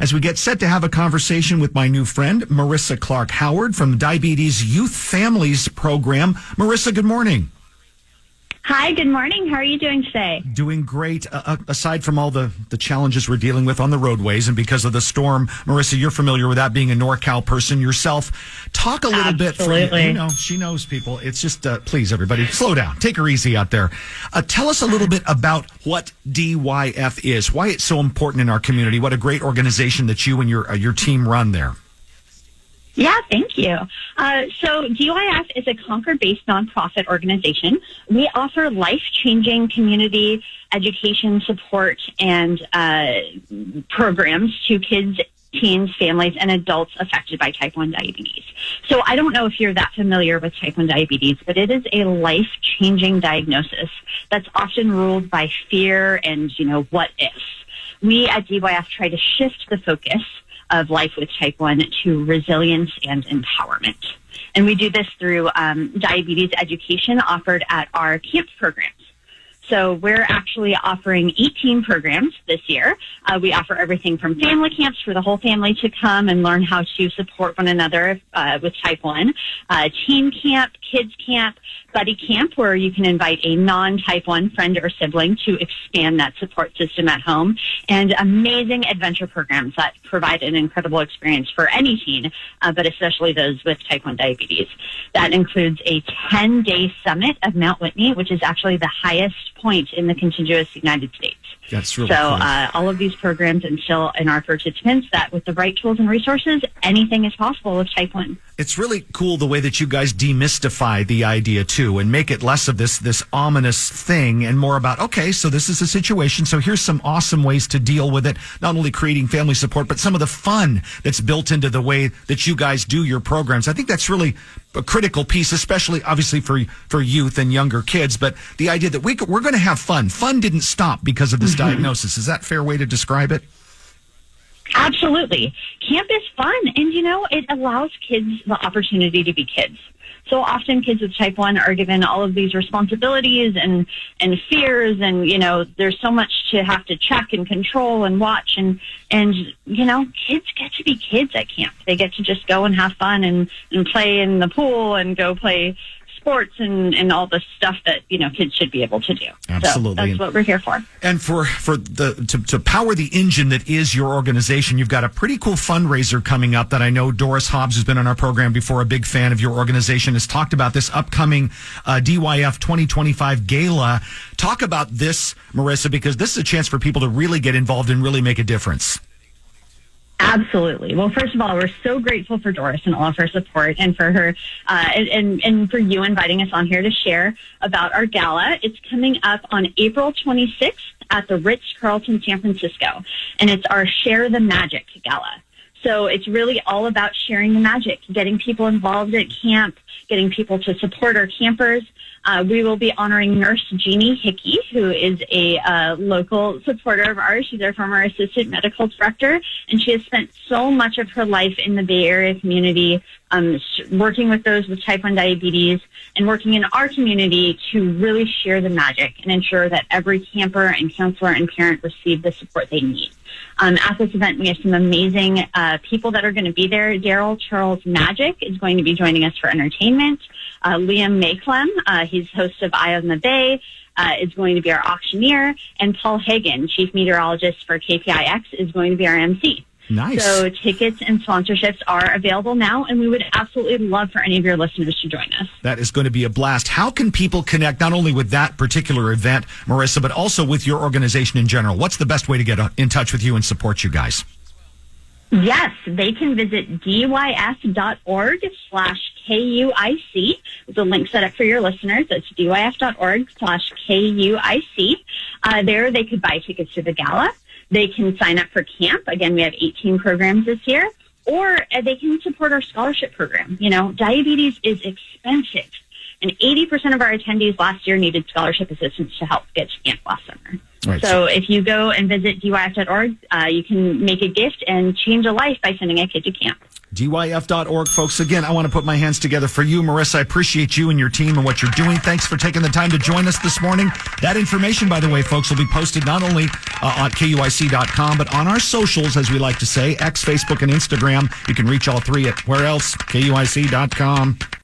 as we get set to have a conversation with my new friend, Marissa Clarke-Howard from the Diabetes Youth Families Program. Marissa, good morning. Hi, good morning. How are you doing today? Doing great. Aside from all the challenges we're dealing with on the roadways and because of the storm, Marissa, you're familiar with that, being a NorCal person yourself. Talk a little bit. She knows people. It's just, please, everybody, slow down. Take her easy out there. Tell us a little bit about what DYF is, why it's so important in our community, what a great organization that you and your team run there. Yeah, thank you. So DYF is a Concord-based nonprofit organization. We offer life-changing community education support and programs to kids, teens, families, and adults affected by type 1 diabetes. So I don't know if you're that familiar with type 1 diabetes, but it is a life-changing diagnosis that's often ruled by fear and, what ifs. We at DYF try to shift the focus of life with type 1 to resilience and empowerment. And we do this through diabetes education offered at our camp programs. So we're actually offering 18 programs this year. We offer everything from family camps for the whole family to come and learn how to support one another with type 1, teen camp, kids camp, buddy camp, where you can invite a non-type 1 friend or sibling to expand that support system at home, and amazing adventure programs that provide an incredible experience for any teen, but especially those with type 1 diabetes. That includes a 10-day summit of Mount Whitney, which is actually the highest point in the contiguous United States. That's really cool. All of these programs instill in our participants that with the right tools and resources, anything is possible with type 1. It's really cool the way that you guys demystify the idea too, and make it less of this ominous thing and more about, okay, so this is a situation, so here's some awesome ways to deal with it, not only creating family support, but some of the fun that's built into the way that you guys do your programs. I think that's really a critical piece, especially obviously for youth and younger kids, but the idea that we're going to have fun. Fun didn't stop because of this diagnosis. Is that a fair way to describe it? Absolutely. Camp is fun, and it allows kids the opportunity to be kids. So often kids with type 1 are given all of these responsibilities and fears, and there's so much to have to check and control and watch, and kids get to be kids at camp. They get to just go and have fun and play in the pool and go play sports and all the stuff that kids should be able to do. Absolutely. So that's what we're here for. And to power the engine that is your organization, you've got a pretty cool fundraiser coming up that I know Doris Hobbs, who's been on our program before, a big fan of your organization, has talked about this upcoming DYF 2025 gala. Talk about this, Marissa, because this is a chance for people to really get involved and really make a difference. Absolutely. Well, first of all, we're so grateful for Doris and all of her support, and for her and for you inviting us on here to share about our gala. It's coming up on April 26th at the Ritz-Carlton, San Francisco, and it's our Share the Magic gala. So it's really all about sharing the magic, getting people involved at camp, getting people to support our campers. We will be honoring Nurse Jeannie Hickey, who is a local supporter of ours. She's our former assistant medical director, and she has spent so much of her life in the Bay Area community working with those with type 1 diabetes and working in our community to really share the magic and ensure that every camper and counselor and parent receive the support they need. At this event, we have some amazing people that are going to be there. Daryl Charles Magic is going to be joining us for entertainment. Liam Mayclem, he's host of Eye on the Bay, is going to be our auctioneer. And Paul Hagan, chief meteorologist for KPIX, is going to be our MC. Nice. So tickets and sponsorships are available now, and we would absolutely love for any of your listeners to join us. That is going to be a blast. How can people connect not only with that particular event, Marissa, but also with your organization in general? What's the best way to get in touch with you and support you guys? Yes, they can visit dyf.org/KUIC. There's a link set up for your listeners. That's dyf.org/KUIC. There they could buy tickets to the gala. They can sign up for camp. Again, we have 18 programs this year. Or they can support our scholarship program. Diabetes is expensive. And 80% of our attendees last year needed scholarship assistance to help get to camp last summer. Right. So if you go and visit dyf.org, you can make a gift and change a life by sending a kid to camp. DYF.org, folks. Again, I want to put my hands together for you, Marissa. I appreciate you and your team and what you're doing. Thanks for taking the time to join us this morning. That information, by the way, folks, will be posted not only on KUIC.com, but on our socials, as we like to say, X, Facebook, and Instagram. You can reach all three at where else? KUIC.com.